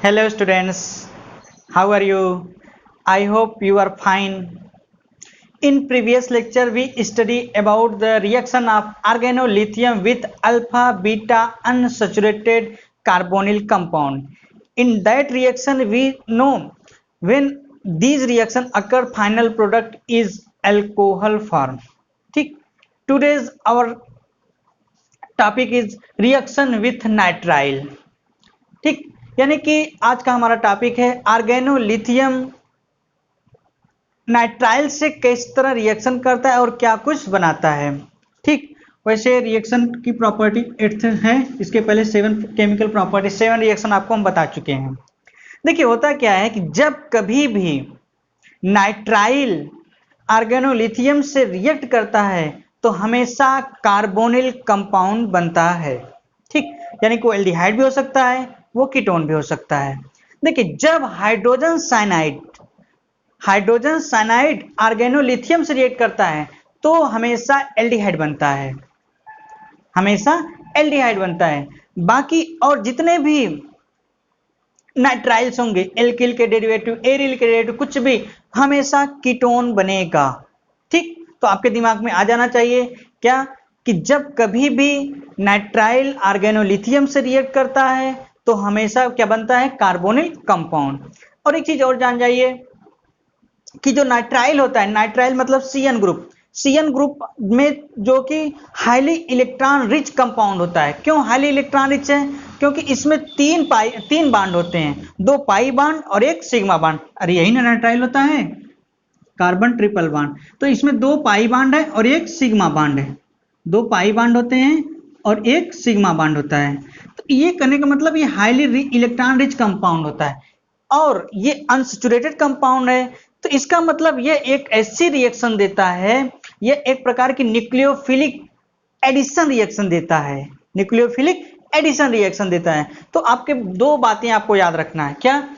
Hello students, how are you? I hope you are fine. In previous lecture we study about the reaction of organolithium with alpha beta unsaturated carbonyl compound. In that reaction we know when these reaction occur final product is alcohol form. ठीक, today's our topic is reaction with nitrile. ठीक, यानी कि आज का हमारा topic है organolithium nitrile से किस तरह रिएक्शन करता है और क्या कुछ बनाता है। ठीक, वैसे रिएक्शन की प्रॉपर्टी 8 है, इसके पहले 7 केमिकल प्रॉपर्टी 7 रिएक्शन आपको हम बता चुके हैं। देखिए होता क्या है कि जब कभी भी नाइट्राइल ऑर्गेनोलिथियम से रिएक्ट करता है तो हमेशा कार्बोनिल कंपाउंड बनता है। ठीक, यानी कि वो एल्डिहाइड भी हो सकता है, वो कीटोन भी हो सकता है। देखिए जब हाइड्रोजन साइनाइड ऑर्गेनोलिथियम से रिएक्ट करता है तो हमेशा एल्डिहाइड बनता है, हमेशा एल्डिहाइड बनता है। बाकी और जितने भी नाइट्राइल्स होंगे, एल्किल के डेरिवेटिव, एरिल के डेरिवेटिव, कुछ भी हमेशा कीटोन बनेगा। ठीक, तो आपके दिमाग में आ जाना चाहिए क्या कि जब कभी भी नाइट्राइल ऑर्गेनोलिथियम से रिएक्ट करता है तो हमेशा क्या बनता है, कार्बोनिल कंपाउंड। और एक चीज और जान जाइए कि जो नाइट्राइल होता है, नाइट्राइल मतलब सीएन ग्रुप में जो कि हाईली इलेक्ट्रॉन रिच कंपाउंड होता है। क्यों हाईली इलेक्ट्रॉन रिच है? क्योंकि इसमें तीन बांड होते हैं, 2 पाई बांड और 1 सिग्मा बांड। अरे यही ना नाइट्राइल होता है, कार्बन ट्रिपल बांड। तो इसमें 2 पाई बांड है और 1 सिग्मा बांड है, 2 पाई बांड होते हैं और 1 सिग्मा बांड होता है। तो ये करने का मतलब ये हाईली इलेक्ट्रॉन रिच कंपाउंड होता है और ये अनसैचुरेटेड कंपाउंड है। तो इसका मतलब ये एक ऐसी रिएक्शन देता है, ये एक प्रकार की न्यूक्लियोफिलिक एडिशन रिएक्शन देता है, न्यूक्लियोफिलिक एडिशन रिएक्शन देता है। तो आपके दो बातें आपको याद रखना है, क्या?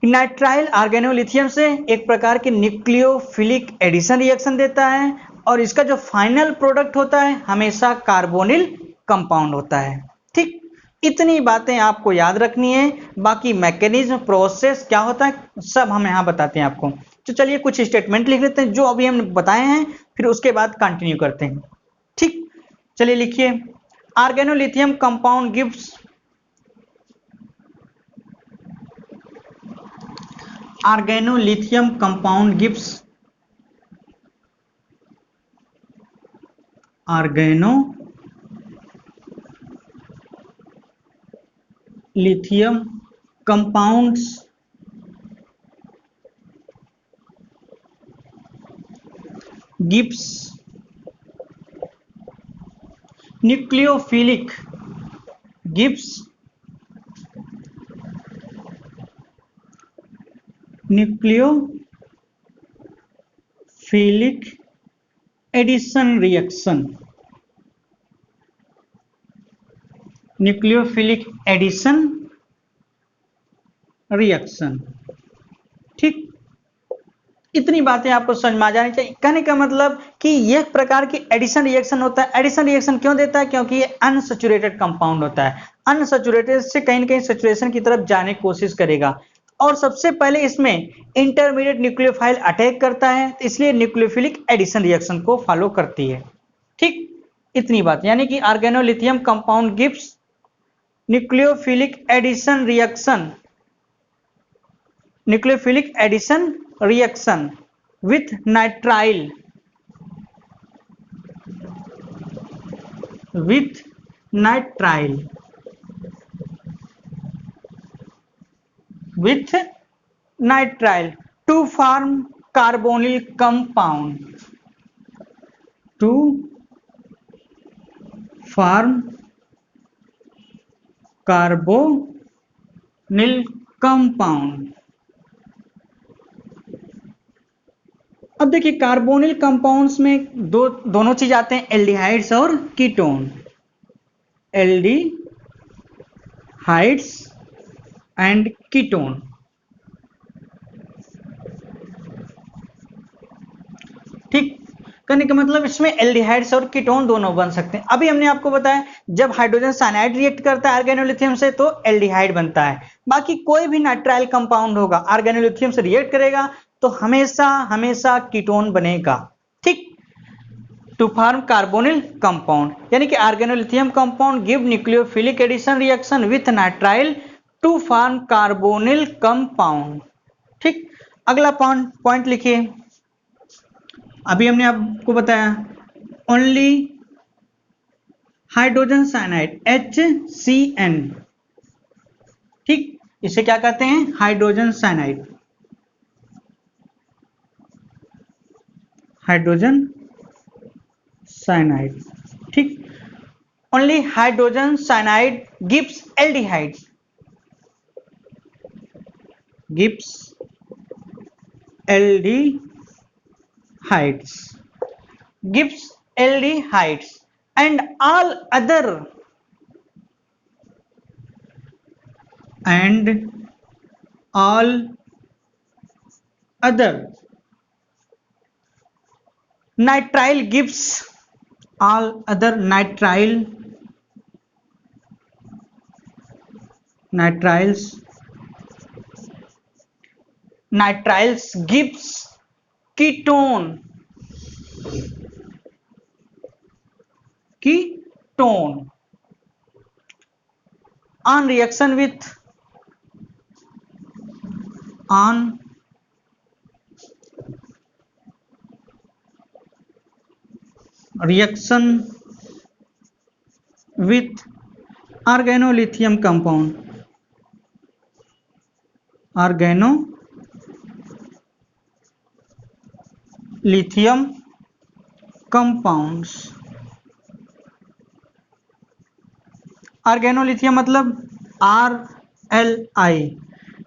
नाइट्राइल ऑर्गेनोलिथियम से एक प्रकार की न्यूक्लियोफिलिक एडिशन रिएक्शन देता है और इसका जो फाइनल प्रोडक्ट होता है हमेशा कार्बोनिल कंपाउंड होता है। ठीक, इतनी बातें आपको याद रखनी है। बाकी मैकेनिज्म प्रोसेस क्या होता है सब हम यहां बताते हैं आपको। तो चलिए कुछ स्टेटमेंट लिख लेते हैं जो अभी हमने बताए हैं, फिर उसके बाद कंटिन्यू करते हैं। ठीक, चलिए लिखिए, organolithium compound gives organolithium compound gives organolithium compounds gives nucleophilic addition reaction, nucleophilic addition reaction. ठीक, इतनी बातें आपको समझ में आ जानी चाहिए। कहने का मतलब कि यह प्रकार की एडिशन रिएक्शन होता है। एडिशन रिएक्शन क्यों देता है? क्योंकि ये अनसैचुरेटेड कंपाउंड होता है, अनसैचुरेटेड से कहीं ना कहीं सैचुरेशन की तरफ जाने की कोशिश करेगा और सबसे पहले इसमें इंटरमीडिएट न्यूक्लियोफाइल अटैक करता है, इसलिए न्यूक्लियोफिलिक एडिशन रिएक्शन को फॉलो करती है। ठीक, इतनी बात, यानी कि organolithium compound gives nucleophilic addition reaction, nucleophilic addition reaction with nitrile to form carbonyl compound, to form carbonyl compound। अब देखिए कार्बोनिल कंपाउंड्स में दोनों चीज आते हैं, एल्डिहाइड्स और कीटोन, एल्डिहाइड्स एंड कीटोन। ठीक, कहने का मतलब इसमें एल्डिहाइड्स और कीटोन दोनों बन सकते हैं। अभी हमने आपको बताया जब हाइड्रोजन साइनाइड रिएक्ट करता है ऑर्गेनोलिथियम से तो एल्डिहाइड बनता है। बाकी कोई भी नाइट्राइल कंपाउंड होगा ऑर्गेनोलिथियम से रिएक्ट करेगा तो हमेशा हमेशा कीटोन बनेगा। ठीक, टू फॉर्म कार्बोनिल कंपाउंड, यानी कि organolithium compound give nucleophilic addition reaction with nitrile to form carbonyl compound. ठीक, अगला पॉइंट लिखिए। अभी हमने आपको बताया ओनली हाइड्रोजन साइनाइड HCN। ठीक, इसे क्या कहते हैं? Hydrogen cyanide. Hydrogen cyanide. ठीक, only hydrogen cyanide gives aldehyde, gives aldehydes, gives aldehydes and all other nitrile gives all other nitriles gives ketone on reaction with organolithium compound, organolithium compounds। Organolithium मतलब RLI,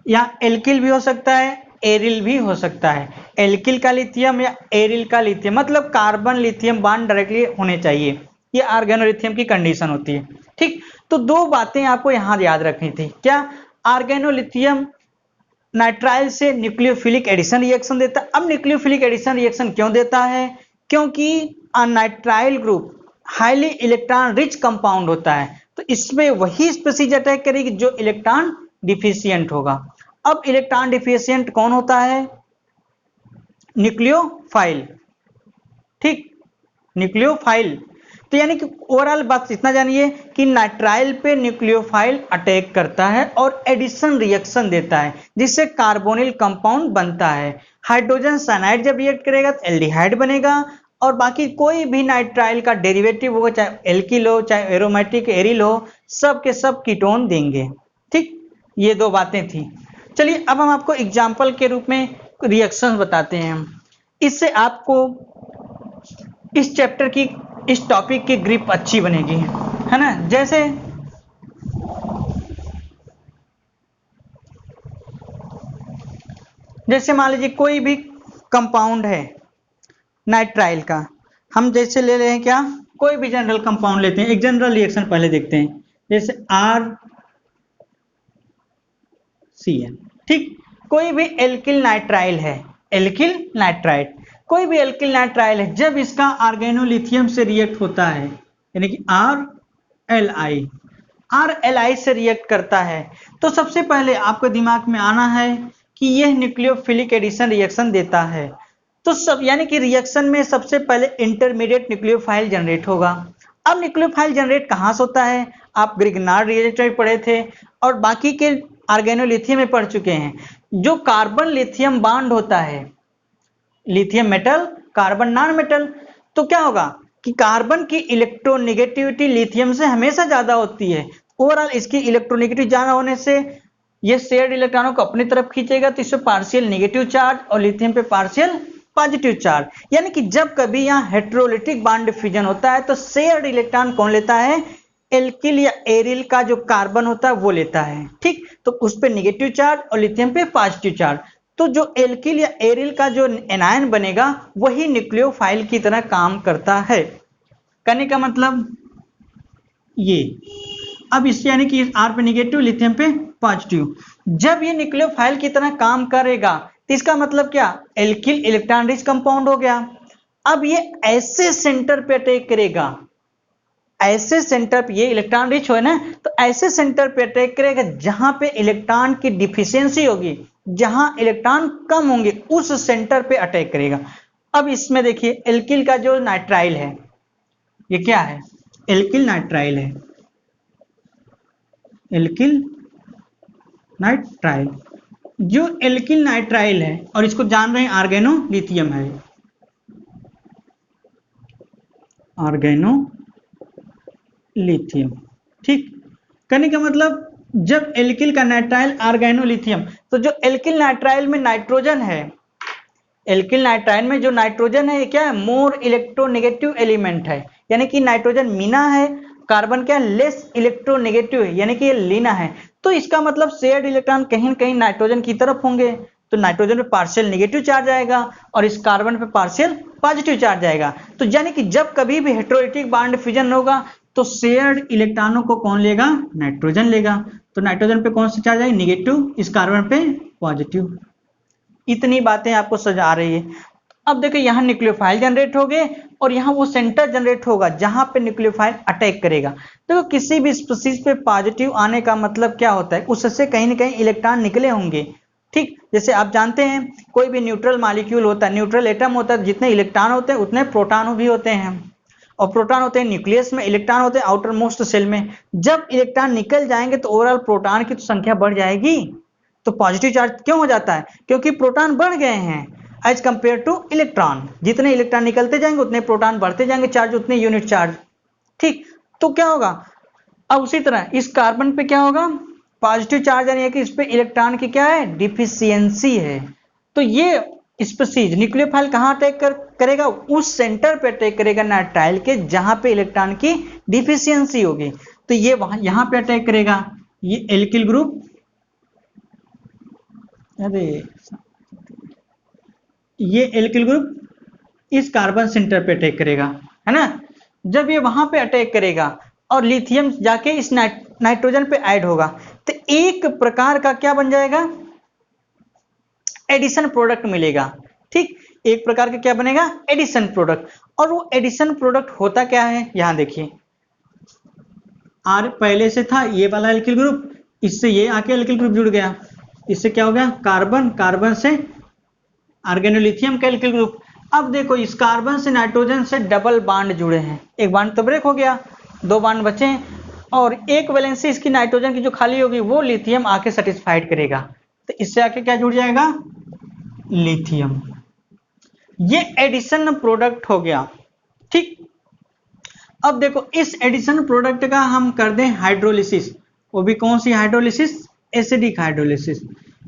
या alkyl भी हो सकता है, aryl भी हो सकता है। एल्किल का लिथियम या एरिल का लिथियम मतलब कार्बन लिथियम बॉन्ड डायरेक्टली होने चाहिए, ये ऑर्गेनोलिथियम की कंडीशन होती है। ठीक, तो दो बातें आपको यहां याद रखनी थी। क्या? ऑर्गेनोलिथियम नाइट्राइल से न्यूक्लियोफिलिक एडिशन रिएक्शन देता है। अब न्यूक्लियोफिलिक एडिशन रिएक्शन क्यों देता है? क्योंकि nitrile group highly electron rich compound होता है, तो इसमें वही स्पीसीज अटैक करेगी जो इलेक्ट्रॉन डिफिशियंट होगा। अब इलेक्ट्रॉन डिफिशियंट कौन होता है? न्यूक्लियोफाइल। ठीक, न्यूक्लियोफाइल। तो यानी कि ओवरऑल बात इतना जानिए कि नाइट्राइल पे न्यूक्लियोफाइल अटैक करता है और एडिशन रिएक्शन देता है जिससे कार्बोनिल कंपाउंड बनता है। हाइड्रोजन साइनाइड जब रिएक्ट करेगा तो एल्डिहाइड बनेगा, और बाकी कोई भी नाइट्राइल का डेरिवेटिव होगा, चाहे एल्किल हो चाहे एरोमेटिक एरिल हो, सब के सब कीटोन देंगे। ठीक, ये दो बातें थी। चलिए अब हम आपको एग्जाम्पल के रूप में रिएक्शन बताते हैं। इससे आपको इस चैप्टर की, इस टॉपिक की ग्रिप अच्छी बनेगी, है ना। जैसे मान लीजिए कोई भी कंपाउंड है नाइट्राइल का, हम जैसे ले रहे हैं क्या, कोई भी जनरल कंपाउंड लेते हैं। एक जनरल रिएक्शन पहले देखते हैं, जैसे RCN। ठीक, कोई भी एल्किल नाइट्राइल है, एल्किल नाइट्राइड, कोई भी एल्किल नाइट्राइल है, जब इसका ऑर्गेनोलिथियम से रिएक्ट होता है, यानी कि RLI से रिएक्ट करता है, तो सबसे पहले आपको दिमाग में आना है कि यह न्यूक्लियोफिलिक एडिशन रिएक्शन देता है। तो सब यानी कि रिएक्शन में सबसे पहले इंटरमीडिएट न्यूक्लियोफाइल जनरेट होगा। अब न्यूक्लियोफाइल जनरेट कहां से होता है? आप ग्रिग्नार्ड रिएक्शन पढ़े थे और बाकी के ऑर्गेनोलिथियम में पढ़ चुके हैं। जो कार्बन लिथियम बॉन्ड होता है, lithium metal carbon non metal, तो क्या होगा कि कार्बन की इलेक्ट्रोनेगेटिविटी लिथियम से हमेशा ज्यादा होती है। ओवरऑल इसकी इलेक्ट्रोनेगेटिव ज्यादा होने से ये शेयर्ड इलेक्ट्रॉनों को अपनी तरफ खींचेगा, तो इसमें पार्शियल नेगेटिव चार्ज और लिथियम पे पार्शियल पॉजिटिव चार्ज। यानी कि जब कभी यहाँ हेट्रोलिटिक बॉन्ड डिफ्यूजन होता है तो शेयर्ड इलेक्ट्रॉन कौन लेता है? एल्किल या एरिल का जो कार्बन होता है वो लेता है। ठीक, तो उस पे नेगेटिव चार्ज और लिथियम पे पॉजिटिव चार्ज। तो जो एल्किल या एरिल का जो एनायन बनेगा वही न्यूक्लियोफाइल की तरह काम करता है। कहने का मतलब ये, अब इससे यानी कि R पे नेगेटिव लिथियम पे पॉजिटिव, जब ये न्यूक्लियोफाइल की तरह काम करेगा तो इसका मतलब क्या? एल्किल इलेक्ट्रॉन रिच कंपाउंड हो गया। अब ये ऐसे सेंटर पे अटैक करेगा, ऐसे सेंटर पे, ये इलेक्ट्रॉन रिच हो ना, तो ऐसे सेंटर पे अटैक करेगा जहां पे इलेक्ट्रॉन की डिफिशियंसी होगी, जहां इलेक्ट्रॉन कम होंगे उस सेंटर पे अटैक करेगा। अब इसमें देखिए एल्किल का जो नाइट्राइल है, ये क्या है, एल्किल नाइट्राइल है, एल्किल नाइट्राइल। जो एल्किल नाइट्राइल है, और इसको जान रहे हैं आर्गेनो लिथियम है, आर्गेनो लिथियम। ठीक, कहने का मतलब जब एल्किल का नाइट्राइल आर्गेनो लिथियम, तो जो एल्किल नाइट्राइल में नाइट्रोजन है, एल्किल नाइट्राइल में जो नाइट्रोजन है, ये क्या है, मोर इलेक्ट्रोनेगेटिव एलिमेंट है, यानी कि नाइट्रोजन मीना है, कार्बन क्या है, लेस इलेक्ट्रोनेगेटिव है, यानी कि ये लीना है। तो इसका मतलब शेयर्ड इलेक्ट्रॉन कहीं न कहीं नाइट्रोजन की तरफ होंगे, तो नाइट्रोजन पे पार्शियल नेगेटिव चार्ज आएगा और इस कार्बन पे पार्शियल पॉजिटिव चार्ज आएगा। तो यानी कि जब कभी भी हेटेरोइलेक्ट्रिक बॉन्ड फ्यूजन होगा तो शेयर्ड इलेक्ट्रॉनों को कौन लेगा, नाइट्रोजन लेगा। तो नाइट्रोजन पे कौन सा चार्ज आएगा, निगेटिव, इस कार्बन पे पॉजिटिव। इतनी बातें आपको समझ आ रही है। अब देखो यहाँ न्यूक्लियोफाइल जनरेट हो गए और यहाँ वो सेंटर जनरेट होगा जहां पे न्यूक्लियोफाइल अटैक करेगा। देखो किसी भी स्पीशीज पे पॉजिटिव आने का मतलब क्या होता है, उससे कहीं ना कहीं इलेक्ट्रॉन निकले होंगे। ठीक, जैसे आप जानते हैं कोई भी न्यूट्रल मॉलिक्यूल होता है, न्यूट्रल एटम होता है, जितने इलेक्ट्रॉन होते हैं उतने प्रोटॉन भी होते हैं, और प्रोटॉन होते हैं न्यूक्लियस में, इलेक्ट्रॉन होते हैं आउटर मोस्ट सेल में। जब इलेक्ट्रॉन निकल जाएंगे तो ओवरऑल प्रोटॉन की तो संख्या बढ़ जाएगी, तो पॉजिटिव चार्ज क्यों हो जाता है, क्योंकि प्रोटॉन बढ़ गए हैं एज कंपेयर टू इलेक्ट्रॉन। जितने इलेक्ट्रॉन निकलते जाएंगे उतने प्रोटॉन बढ़ते जाएंगे, चार्ज उतने यूनिट चार्ज। ठीक, तो क्या होगा, अब उसी तरह इस कार्बन पे क्या होगा, पॉजिटिव चार्ज, यानी कि इस पे इलेक्ट्रॉन की क्या है, डिफिशियंसी है। तो ये स्पीशीज न्यूक्लियोफाइल कहाँ अटैक करेगा, उस सेंटर पे अटैक करेगा नाइट्राइल के जहां पे इलेक्ट्रॉन की डिफिशियंसी होगी। तो ये वहां यहां पे अटैक करेगा, ये एल्किल ग्रुप, अरे ये एल्किल ग्रुप इस कार्बन सेंटर पे अटैक करेगा, है ना। जब ये वहां पे अटैक करेगा और लिथियम जाके इस नाइट्रोजन पे ऐड होगा, तो एक प्रकार का क्या बन जाएगा, एडिशन प्रोडक्ट मिलेगा। ठीक, एक प्रकार का क्या बनेगा, एडिशन प्रोडक्ट। और वो एडिशन प्रोडक्ट होता क्या है, यहां देखिए, आर पहले से था ये वाला एल्किल ग्रुप, इससे ये आके एल्किल ग्रुप जुड़ गया, इससे क्या हो गया, कार्बन, कार्बन से आर्गेनोलिथियम का एल्किल ग्रुप। अब देखो इस कार्बन से नाइट्रोजन से डबल बॉन्ड जुड़े हैं, एक बॉन्ड तो ब्रेक हो गया, दो बॉन्ड बचे हैं, और एक वैलेंसी इसकी नाइट्रोजन की जो खाली होगी वो लिथियम आके सेटिस्फाइड करेगा, तो इससे आके क्या जुड़ जाएगा, लिथियम। ये एडिशन प्रोडक्ट हो गया। ठीक, अब देखो इस एडिशन प्रोडक्ट का हम कर दें हाइड्रोलिसिस, वो भी कौन सी हाइड्रोलिसिस, एसिडिक हाइड्रोलिसिस।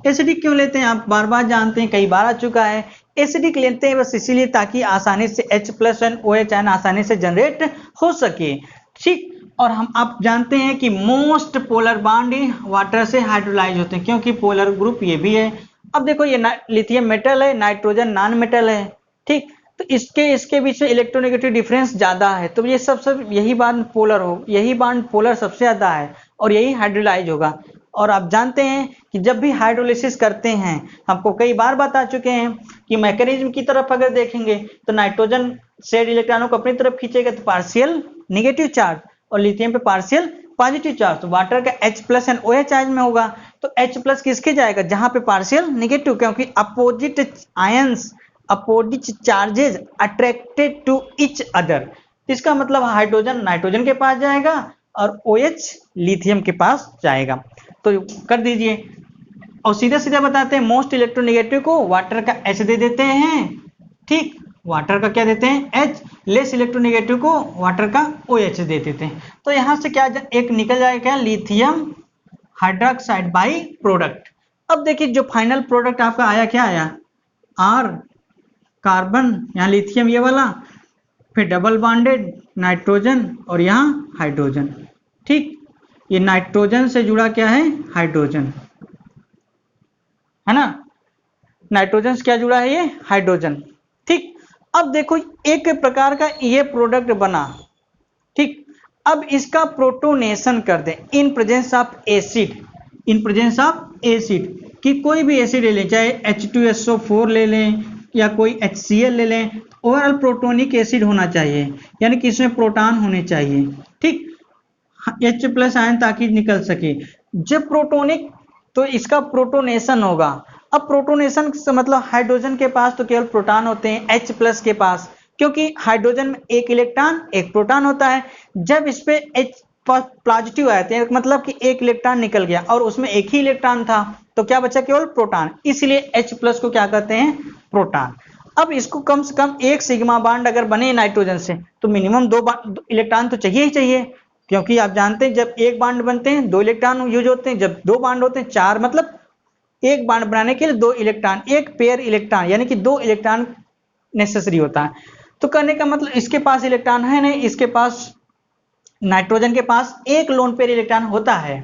एसिडिक क्यों लेते हैं, आप बार बार जानते हैं, कई बार आ चुका है। एसिडिक लेते हैं बस इसीलिए ताकि आसानी से H+ एंड OH आयन आसानी से जनरेट हो सके। ठीक, और हम आप जानते हैं कि मोस्ट पोलर बॉन्ड वाटर से हाइड्रोलाइज होते हैं, क्योंकि पोलर ग्रुप ये भी है। अब देखो ये लिथियम मेटल है, नाइट्रोजन नॉन मेटल है। ठीक, तो इसके बीच में इलेक्ट्रोनेगेटिव डिफरेंस ज्यादा है, तो ये सब यही बॉन्ड पोलर हो, यही बॉन्ड पोलर सबसे ज्यादा है और यही हाइड्रोलाइज होगा। और आप जानते हैं कि जब भी हाइड्रोलिसिस करते हैं, हमको कई बार बता चुके हैं कि मैकेनिज्म की तरफ अगर देखेंगे तो नाइट्रोजन शेयर्ड इलेक्ट्रॉनों को अपनी तरफ खींचेगा तो पार्शियल नेगेटिव चार्ज, और लिथियम पे पार्शियल पॉजिटिव चार्ज। तो वाटर का H+ एंड OH आयन में होगा, तो H+ किसके जाएगा, जहां पे पार्शियल नेगेटिव, क्योंकि opposite ions, opposite charges attracted to each other. इसका मतलब हाइड्रोजन नाइट्रोजन के पास जाएगा और OH लिथियम के पास जाएगा। तो कर दीजिए, और सीधा सीधा बताते हैं मोस्ट इलेक्ट्रोनेगेटिव को वाटर का H दे देते हैं। ठीक, वाटर का क्या देते हैं, H, लेस इलेक्ट्रोनेगेटिव को वाटर का OH दे देते हैं। तो यहां से क्या एक निकल जाएगा, लिथियम हाइड्रोक्साइड बाई प्रोडक्ट। अब देखिए जो फाइनल प्रोडक्ट आपका आया, क्या आया, R कार्बन, यहाँ लिथियम ये वाला, फिर डबल बॉन्डेड नाइट्रोजन और यहाँ हाइड्रोजन। ठीक, ये नाइट्रोजन से जुड़ा क्या है, हाइड्रोजन, है ना, नाइट्रोजन से क्या जुड़ा है, ये हाइड्रोजन। ठीक, अब देखो एक प्रकार का ये प्रोडक्ट बना। ठीक, अब इसका प्रोटोनेशन कर दें इन presence of acid, in presence of acid, कि कोई भी एसिड ले लें, चाहे H2SO4 ले लें या कोई HCl ले लें, ओवरऑल प्रोटोनिक एसिड होना चाहिए, यानी कि इसमें प्रोटॉन होने चाहिए, ठीक, H+ आयन ताकि निकल सके। जब प्रोटोनिक तो इसका प्रोटोनेशन होगा। अब प्रोटोनेशन से मतलब हाइड्रोजन के पास तो केवल प्रोटॉन होते हैं H+ के पास, क्योंकि हाइड्रोजन में एक इलेक्ट्रॉन एक प्रोटॉन होता है। जब इस पे H पॉजिटिव आते हैं मतलब कि एक इलेक्ट्रॉन निकल गया और उसमें एक ही इलेक्ट्रॉन था, तो क्या बचा, केवल प्रोटॉन, इसलिए H+ को क्या कहते हैं, प्रोटॉन। अब इसको कम से कम एक सिग्मा बॉन्ड अगर बने नाइट्रोजन से तो मिनिमम 2 इलेक्ट्रॉन तो चाहिए ही चाहिए, क्योंकि आप जानते हैं जब एक बॉन्ड बनते हैं 2 इलेक्ट्रॉन यूज होते हैं, जब 2 बॉन्ड होते हैं 4, मतलब एक बॉन्ड बनाने के लिए 2 इलेक्ट्रॉन, एक पेयर इलेक्ट्रॉन यानी कि 2 इलेक्ट्रॉन नेसेसरी होता है। तो कहने का मतलब इसके पास इलेक्ट्रॉन है नहीं, इसके पास नाइट्रोजन के पास एक लोन पेयर इलेक्ट्रॉन होता है,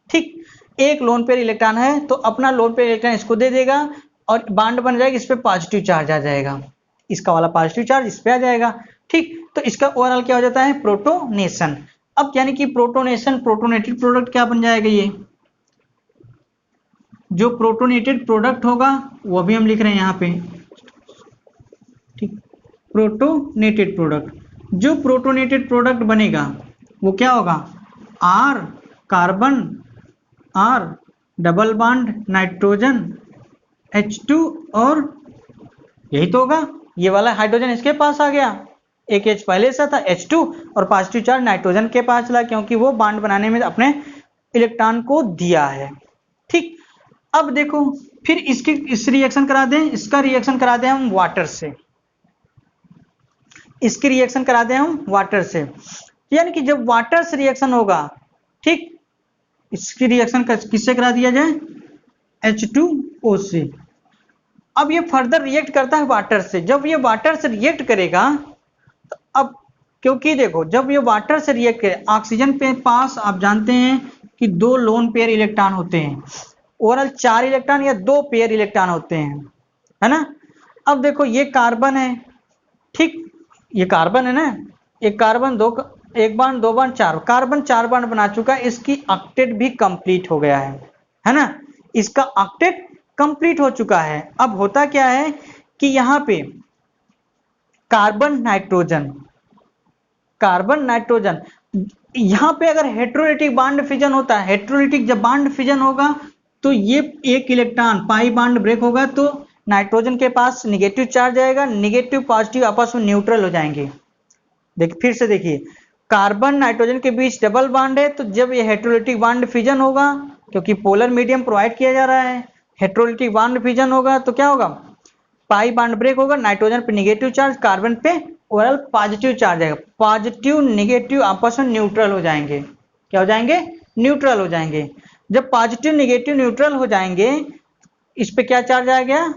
ठीक, एक लोन पेयर इलेक्ट्रॉन है तो अपना लोन पेयर इलेक्ट्रॉन इसको दे देगा और बॉन्ड बन जाएगा, इस पे पॉजिटिव चार्ज आ जाएगा, इसका वाला पॉजिटिव चार्ज इस पे आ जाएगा, ठीक। तो इसका ओवरऑल क्या हो जाता है, प्रोटोनेशन। अब यानी कि प्रोटोनेशन, प्रोटोनेटेड प्रोडक्ट क्या बन जाएगा, ये जो प्रोटोनेटेड प्रोडक्ट होगा वो भी हम लिख रहे हैं यहाँ पे, ठीक, प्रोटोनेटेड प्रोडक्ट, जो प्रोटोनेटेड प्रोडक्ट बनेगा वो क्या होगा, R carbon, R double bond nitrogen, H2 और यही तो होगा, ये वाला हाइड्रोजन इसके पास आ गया, एक H पहले से था H2 और पॉजिटिव चार्ज नाइट्रोजन के पास चला क्योंकि वो बॉन्ड बनाने में अपने इलेक्ट्रॉन को दिया है, ठीक। अब देखो फिर इस रिएक्शन करा दें, इसका रिएक्शन करा दें हम वाटर से, इसकी रिएक्शन करा दें हम वाटर से, यानी कि जब वाटर से रिएक्शन होगा, ठीक, इसकी रिएक्शन किससे करा दिया जाए, H2O से। अब ये फर्दर रिएक्ट करता है वाटर से, जब ये वाटर से रिएक्ट करेगा तो अब क्योंकि देखो जब ये वाटर से रिएक्ट करे, ऑक्सीजन पे पास आप जानते हैं कि 2 लोन पेयर इलेक्ट्रॉन होते हैं, ओवरऑल 4 इलेक्ट्रॉन या 2 पेयर इलेक्ट्रॉन होते हैं, है ना। अब देखो ये कार्बन है, ठीक, ये कार्बन है ना, एक कार्बन, एक बार 2 बार 4 कार्बन, 4 बार बना चुका है, इसकी ऑक्टेट भी कंप्लीट हो गया है ना, इसका ऑक्टेट कंप्लीट हो चुका है। अब होता क्या है कि यहाँ पे कार्बन नाइट्रोजन, कार्बन नाइट्रोजन, यहाँ पे अगर हेट्रोलिटिक बॉन्ड फिजन होता है, हेट्रोलिटिक जब बॉन्ड फिजन होगा तो ये एक इलेक्ट्रॉन पाई बॉन्ड ब्रेक होगा तो नाइट्रोजन के पास निगेटिव चार्ज आएगा, निगेटिव पॉजिटिव आपस में न्यूट्रल हो जाएंगे। देखिए फिर से देखिए, कार्बन नाइट्रोजन के बीच डबल बॉन्ड है, तो जब ये हेट्रोलिटिक बॉन्ड फिजन होगा, क्योंकि पोलर मीडियम प्रोवाइड किया जा रहा है, हेट्रोलिटिक बॉन्ड फिजन होगा तो क्या होगा, पाई बॉन्ड ब्रेक होगा, नाइट्रोजन पे निगेटिव चार्ज, कार्बन पे ओवरऑल पॉजिटिव चार्ज आएगा, पॉजिटिव निगेटिव आपस में न्यूट्रल हो जाएंगे, क्या हो जाएंगे, न्यूट्रल हो जाएंगे। जब पॉजिटिव निगेटिव न्यूट्रल हो जाएंगे, इस पे क्या चार्ज आ गया,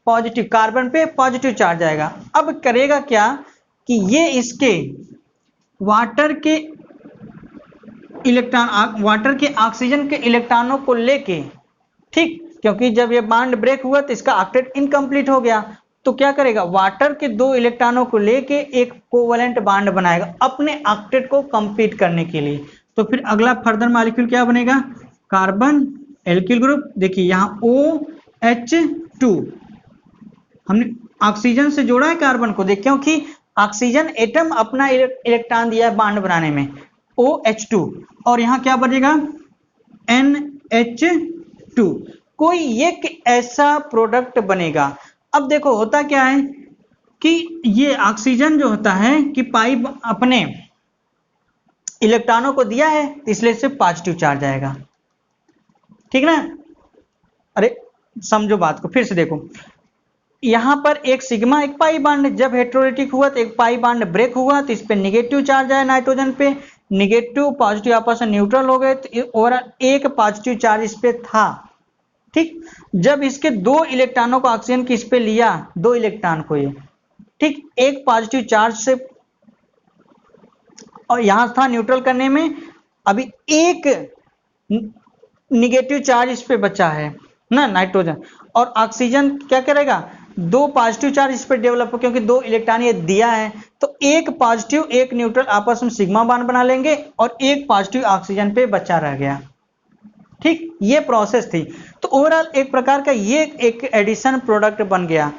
पॉजिटिव, कार्बन पे पॉजिटिव चार्ज आएगा। अब करेगा क्या कि ये इसके वाटर के इलेक्ट्रॉन, वाटर के ऑक्सीजन के इलेक्ट्रॉनों को लेके, ठीक, क्योंकि जब ये बॉन्ड ब्रेक हुआ तो इसका ऑक्टेट इनकम्प्लीट हो गया, तो क्या करेगा, वाटर के 2 इलेक्ट्रॉनों को लेके एक कोवलेंट बॉन्ड बनाएगा अपने ऑक्टेट को कंप्लीट करने के लिए। तो फिर अगला फर्दर मॉलिक्यूल क्या बनेगा, कार्बन एल्किल ग्रुप, देखिए यहाँ OH2, हमने ऑक्सीजन से जोड़ा है कार्बन को, देख क्योंकि ऑक्सीजन एटम अपना इलेक्ट्रॉन दिया है बॉन्ड बनाने में, OH2, और यहाँ क्या बनेगा, NH2, कोई एक ऐसा प्रोडक्ट बनेगा। अब देखो होता क्या है कि ये ऑक्सीजन जो होता है कि पाई अपने इलेक्ट्रॉनों को दिया है इसलिए सिर्फ पॉजिटिव चार्ज आएगा, ठीक ना। अरे समझो बात को, फिर से देखो, यहां पर एक सिग्मा एक पाई बॉन्ड, जब हेट्रोलिटिक हुआ तो एक पाई बॉन्ड ब्रेक हुआ तो इस पे निगेटिव चार्ज आया, नाइट्रोजन पे निगेटिव पॉजिटिव आपस में न्यूट्रल हो गए, तो ओवरऑल एक पॉजिटिव चार्ज इस पे था, ठीक। जब इसके 2 इलेक्ट्रॉनों को ऑक्सीजन की इस पे लिया, 2 इलेक्ट्रॉन को ये, ठीक, एक पॉजिटिव चार्ज से और यहां था न्यूट्रल करने में, अभी एक निगेटिव चार्ज इस पे बचा है ना नाइट्रोजन, और ऑक्सीजन क्या करेगा, 2 पॉजिटिव चार्ज इस पे डेवलप हो, क्योंकि 2 इलेक्ट्रॉन ये दिया है, तो एक पॉजिटिव एक न्यूट्रल आपस में सिग्मा बॉन्ड बना लेंगे और एक पॉजिटिव ऑक्सीजन पे बचा रह गया, ठीक, ये प्रोसेस थी। तो ओवरऑल एक प्रकार का ये एक एडिशन प्रोडक्ट बन गया।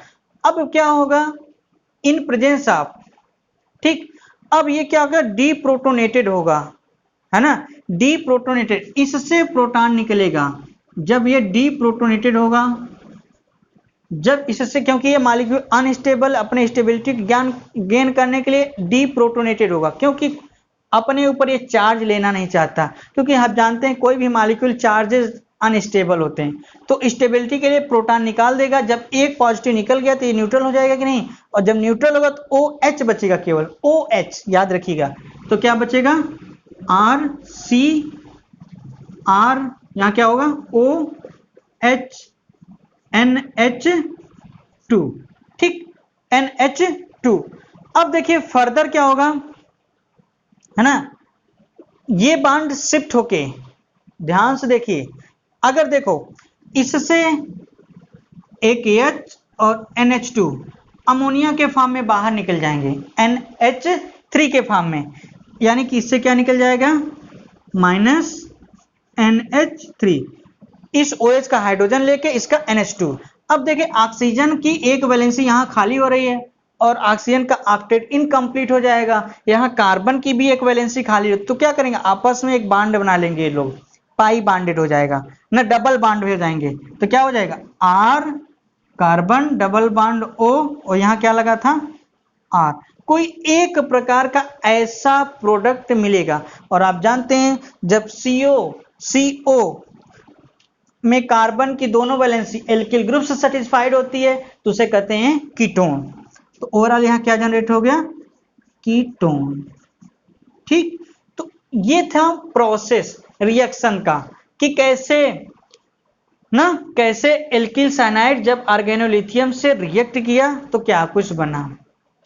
अब क्या होगा इन प्रेजेंस ऑफ, ठीक। अब ये क्या होगा, डीप्रोटोनेटेड होगा, है ना, डीप्रोटोनेटेड, इससे प्रोटॉन निकलेगा। जब ये डीप्रोटोनेटेड होगा, जब इससे, क्योंकि ये मॉलिक्यूल अनस्टेबल, अपने स्टेबिलिटी ज्ञान गेन करने के लिए डीप्रोटोनेटेड होगा, क्योंकि अपने ऊपर ये चार्ज लेना नहीं चाहता, क्योंकि आप जानते हैं कोई भी मॉलिक्यूल चार्जेस अनस्टेबल होते हैं, तो स्टेबिलिटी के लिए प्रोटॉन निकाल देगा। जब एक पॉजिटिव निकल गया तो ये न्यूट्रल हो जाएगा कि नहीं, और जब न्यूट्रल होगा तो OH बचेगा, केवल OH याद रखिएगा। तो क्या बचेगा, R C R, यहां क्या होगा, OH NH2, ठीक, NH2। अब देखिए फर्दर क्या होगा, है ना, ये बॉन्ड शिफ्ट होके, ध्यान से देखिए, अगर देखो इससे एक H और NH2 अमोनिया के फॉर्म में बाहर निकल जाएंगे, NH3 के फॉर्म में, यानी कि इससे क्या निकल जाएगा, माइनस NH3, इस OH का हाइड्रोजन लेके इसका NH2। अब देखिए ऑक्सीजन की एक वैलेंसी यहां खाली हो रही है और ऑक्सीजन का ऑक्टेट इनकम्प्लीट हो जाएगा, यहां कार्बन की भी एक वैलेंसी खाली हो, तो क्या करेंगे, आपस में एक बॉन्ड बना लेंगे ये लोग, पाई बॉन्डेड हो जाएगा ना, डबल बॉन्ड हो जाएंगे, तो क्या हो जाएगा, R carbon double bond O, और यहां क्या लगा था, R। कोई एक प्रकार का ऐसा प्रोडक्ट मिलेगा, और आप जानते हैं जब CO में कार्बन की दोनों वैलेंसी एल्किल ग्रुप से सेटिस्फाइड होती है तो उसे कहते हैं कीटोन। तो ओवरऑल यहां क्या जनरेट हो गया, कीटोन, ठीक। तो ये था प्रोसेस रिएक्शन का, कि कैसे ना, कैसे एल्किल साइनाइड जब ऑर्गेनोलिथियम से रिएक्ट किया तो क्या कुछ बना,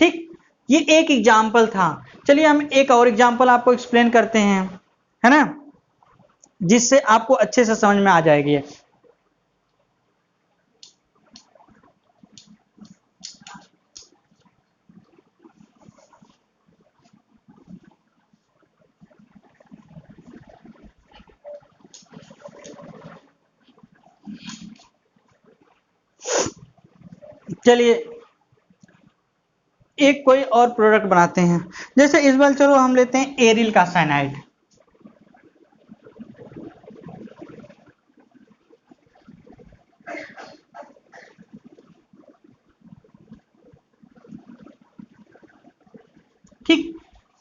ठीक। ये एक एग्जाम्पल था। चलिए हम एक और एग्जाम्पल आपको एक्सप्लेन करते हैं, है ना, जिससे आपको अच्छे से समझ में आ जाएगी। चलिए एक कोई और प्रोडक्ट बनाते हैं, जैसे इस बार चलो हम लेते हैं एरिल का साइनाइड, ठीक।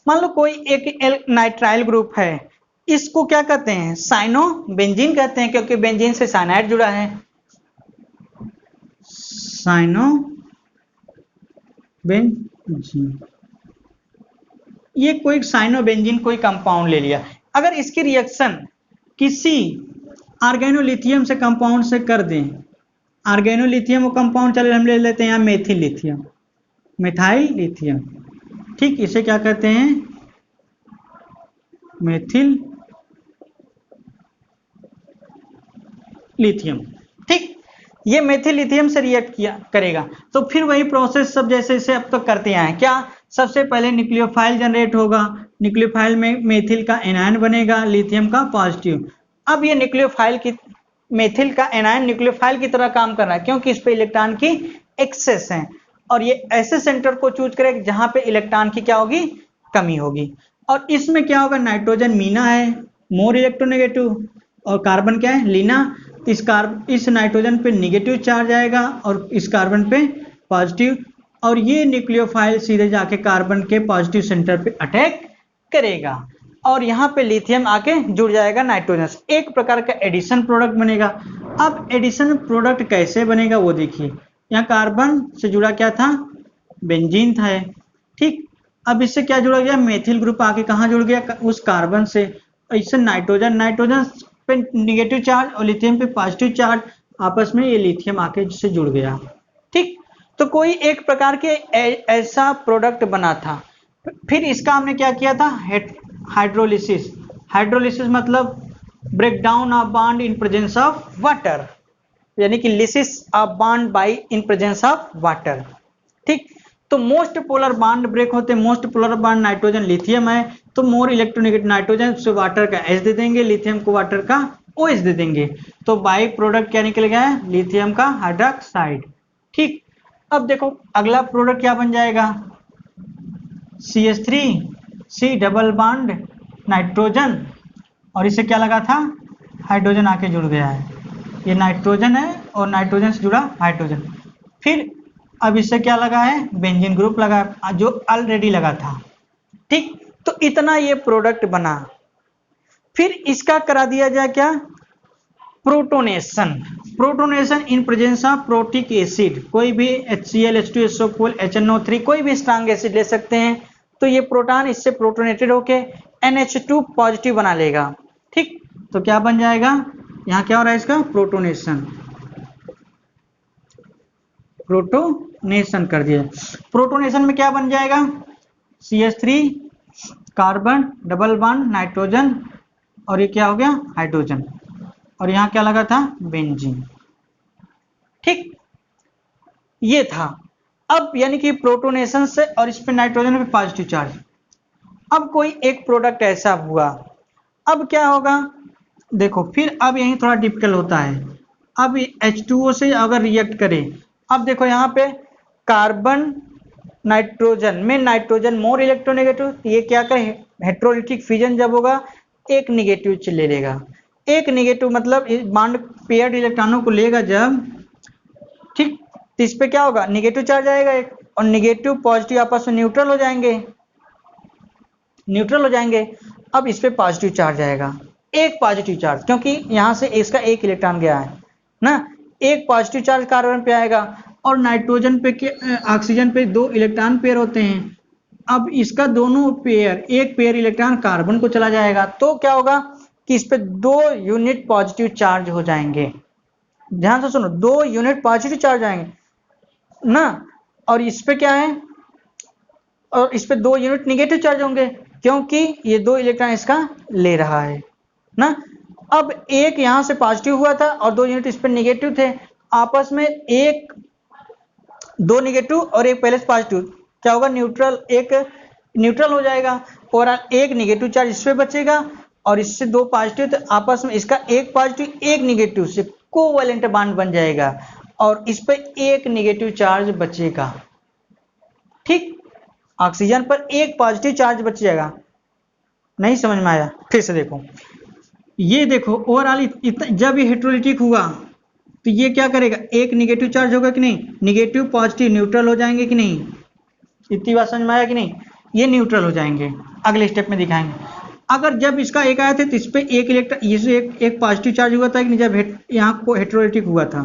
मान लो कोई एक नाइट्राइल ग्रुप है, इसको क्या कहते हैं, साइनो बेंजीन कहते हैं, क्योंकि बेंजीन से साइनाइड जुड़ा है, साइनो बेंजीन। ये कोई साइनो बेंजीन कोई कंपाउंड ले लिया, अगर इसकी रिएक्शन किसी ऑर्गेनोलिथियम से कंपाउंड से कर दें, ऑर्गेनोलिथियम कंपाउंड, चले हम ले लेते हैं यहाँ मेथिल लिथियम, मिथाइल लिथियम, ठीक, इसे क्या कहते हैं, मेथिल लिथियम, ठीक। ये मेथिल लिथियम से रिएक्ट किया करेगा, तो फिर वही प्रोसेस सब जैसे जैसे अब तक करते हैं, क्या, सबसे पहले न्यूक्लियोफाइल जनरेट होगा, न्यूक्लियोफाइल में मेथिल का एनायन बनेगा, लिथियम का पॉजिटिव। अब ये न्यूक्लियोफाइल की, मेथिल का एनायन न्यूक्लियोफाइल की तरह काम कर रहा है, क्योंकि इस पे इलेक्ट्रॉन की एक्सेस है, और ये ऐसे सेंटर को चूज करेगा जहां पे इलेक्ट्रॉन की क्या होगी, कमी होगी। और इसमें क्या होगा, नाइट्रोजन मीना है, मोर इलेक्ट्रोनेगेटिव, और कार्बन क्या है, लीना। इस नाइट्रोजन पे निगेटिव चार्ज आएगा और इस कार्बन पे पॉजिटिव, और ये न्यूक्लियोफाइल सीधे जाके कार्बन के पॉजिटिव सेंटर पे अटैक करेगा, और यहाँ पे लिथियम आके जुड़ जाएगा नाइट्रोजन से, एक प्रकार का एडिशन प्रोडक्ट बनेगा। अब एडिशन प्रोडक्ट कैसे बनेगा वो देखिए, यहाँ कार्बन से जुड़ा क्या था, बेंजीन था, ठीक। अब इससे क्या जुड़ा गया, मेथिल ग्रुप आके कहाँ जुड़ गया, उस कार्बन से, इससे नाइट्रोजन पे निगेटिव चार्ज और लिथियम पे पॉजिटिव चार्ज, आपस में ये लिथियम आके जिससे जुड़ गया, ठीक। तो कोई एक प्रकार के ऐसा प्रोडक्ट बना था। फिर इसका हमने क्या किया था, हाइड्रोलिसिस। हाइड्रोलिसिस मतलब break down of bond in presence of water, यानी कि lysis of bond by in presence of water, ठीक। तो मोस्ट पोलर बॉन्ड ब्रेक होते हैं, most polar bond nitrogen lithium है, तो मोर इलेक्ट्रोनेगेटिव नाइट्रोजन से वाटर का H दे देंगे, लिथियम को वाटर का OH दे देंगे, तो बाई प्रोडक्ट क्या निकल गया है, लिथियम का हाइड्रोक्साइड, ठीक। अब देखो अगला प्रोडक्ट क्या बन जाएगा, CH3 C double bond nitrogen, और इससे क्या लगा था, हाइड्रोजन आके जुड़ गया है, ये नाइट्रोजन है और नाइट्रोजन से जुड़ा हाइड्रोजन। फिर अब इससे क्या लगा है, बेंजीन ग्रुप लगा जो ऑलरेडी लगा था। ठीक, तो इतना ये प्रोडक्ट बना। फिर इसका करा दिया जाए क्या, protonation. Protonation in presence of protic acid, कोई भी HCl H2SO4 HNO3 कोई भी स्ट्रॉन्ग एसिड ले सकते हैं। तो ये प्रोटॉन इससे प्रोटोनेटेड होके NH2 पॉजिटिव बना लेगा। ठीक, तो क्या बन जाएगा, यहाँ क्या हो रहा है इसका प्रोटोनेशन, प्रोटोनेशन कर दिया। प्रोटोनेशन में क्या बन जाएगा, CH3 carbon double bond nitrogen, और ये क्या हो गया हाइड्रोजन, और यहाँ क्या लगा था बेंजीन। ठीक, ये था। अब यानी कि प्रोटोनेशन से और इस पे नाइट्रोजन पे पॉजिटिव चार्ज। अब कोई एक प्रोडक्ट ऐसा हुआ, अब क्या होगा देखो, फिर अब यही थोड़ा डिफिकल्ट होता है। अब H2O से अगर रिएक्ट करे, अब देखो यहाँ पे कार्बन नाइट्रोजन में नाइट्रोजन मोर इलेक्ट्रोनेगेटिव, ये क्या करे हेट्रोलिटिक फिजन जब होगा एक निगेटिव ले लेगा। एक निगेटिव मतलब बॉन्ड पेयर्ड इलेक्ट्रॉनों को लेगा जब, ठीक, तो इस पे क्या होगा निगेटिव चार्ज आएगा एक, और निगेटिव पॉजिटिव आपस में न्यूट्रल हो जाएंगे, न्यूट्रल हो जाएंगे। अब इस पे पॉजिटिव चार्ज आएगा, एक पॉजिटिव चार्ज, क्योंकि यहां से इसका एक इलेक्ट्रॉन गया है ना, एक पॉजिटिव चार्ज कार्बन पे आएगा, और नाइट्रोजन पे ऑक्सीजन पे 2 इलेक्ट्रॉन पेयर होते हैं। अब इसका दोनों पेयर, एक पेयर इलेक्ट्रॉन कार्बन को चला जाएगा, तो क्या होगा कि इस पे 2 यूनिट पॉजिटिव चार्ज हो जाएंगे। ध्यान से सुनो, 2 यूनिट पॉजिटिव चार्ज आएंगे ना, और इस पे क्या है, और इस पे 2 यूनिट निगेटिव चार्ज होंगे, क्योंकि ये 2 इलेक्ट्रॉन इसका ले रहा है ना। अब एक यहां से पॉजिटिव हुआ था और 2 यूनिट इस पे निगेटिव थे, आपस में 2 निगेटिव और एक पहले से पॉजिटिव, क्या होगा न्यूट्रल, एक न्यूट्रल हो जाएगा, और एक निगेटिव चार्ज इस पे बचेगा, और इससे 2 पॉजिटिव, तो आपस में इसका एक पॉजिटिव एक निगेटिव से कोवैलेंट बॉन्ड बन जाएगा, और इस पे एक निगेटिव चार्ज बचेगा। ठीक, ऑक्सीजन पर एक पॉजिटिव चार्ज बच जाएगा। नहीं समझ में आया, फिर से देखो, ये देखो ओवरऑल जब ये हेट्रोलिटिक हुआ तो ये क्या करेगा, एक निगेटिव चार्ज होगा कि नहीं, निगेटिव पॉजिटिव न्यूट्रल हो जाएंगे कि नहीं, इतनी बात समझ में आया कि नहीं, ये न्यूट्रल हो जाएंगे, अगले स्टेप में दिखाएंगे। अगर जब इसका एक आया था तो इस पे एक इलेक्ट्रॉन, ये एक पॉजिटिव चार्ज हुआ था कि नहीं, जब यहाँ को हेट्रोलिटिक हुआ था,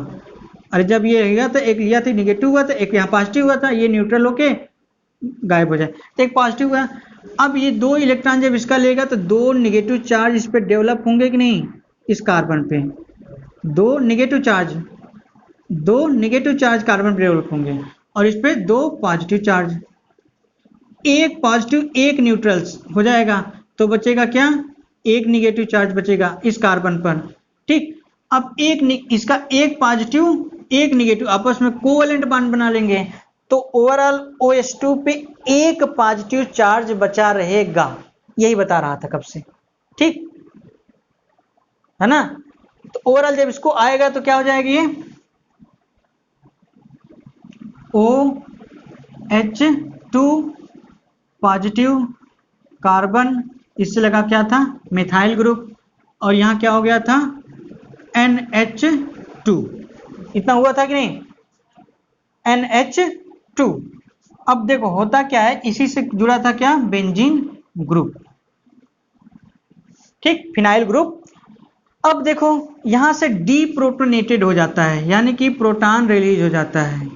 अरे जब ये लिया था, एक लिया था निगेटिव हुआ था, एक यहाँ पॉजिटिव हुआ था, ये न्यूट्रल होके गायब हो जाए, तो एक पॉजिटिव हुआ। अब ये 2 इलेक्ट्रॉन जब इसका लेगा तो 2 निगेटिव चार्ज इस पे डेवलप होंगे कि नहीं, इस कार्बन पे 2 निगेटिव चार्ज कार्बन पे डेवलप होंगे, और इस पे 2 पॉजिटिव चार्ज, एक पॉजिटिव एक न्यूट्रल्स हो जाएगा, तो बचेगा क्या, एक निगेटिव चार्ज बचेगा इस कार्बन पर। ठीक, अब इसका एक पॉजिटिव एक निगेटिव आपस में कोवैलेंट बॉन्ड बना लेंगे, तो ओवरऑल OH2 पे एक पॉजिटिव चार्ज बचा रहेगा, यही बता रहा था कब से। ठीक है ना, तो ओवरऑल जब इसको आएगा तो क्या हो जाएगी, ये OH2 पॉजिटिव कार्बन, इससे लगा क्या था मिथाइल ग्रुप, और यहां क्या हो गया था NH2, इतना हुआ था कि नहीं, NH2। अब देखो होता क्या है, इसी से जुड़ा था क्या, बेंजीन ग्रुप, ठीक, फिनाइल ग्रुप। अब देखो यहां से डीप्रोटोनेटेड हो जाता है, यानी कि प्रोटॉन रिलीज हो जाता है,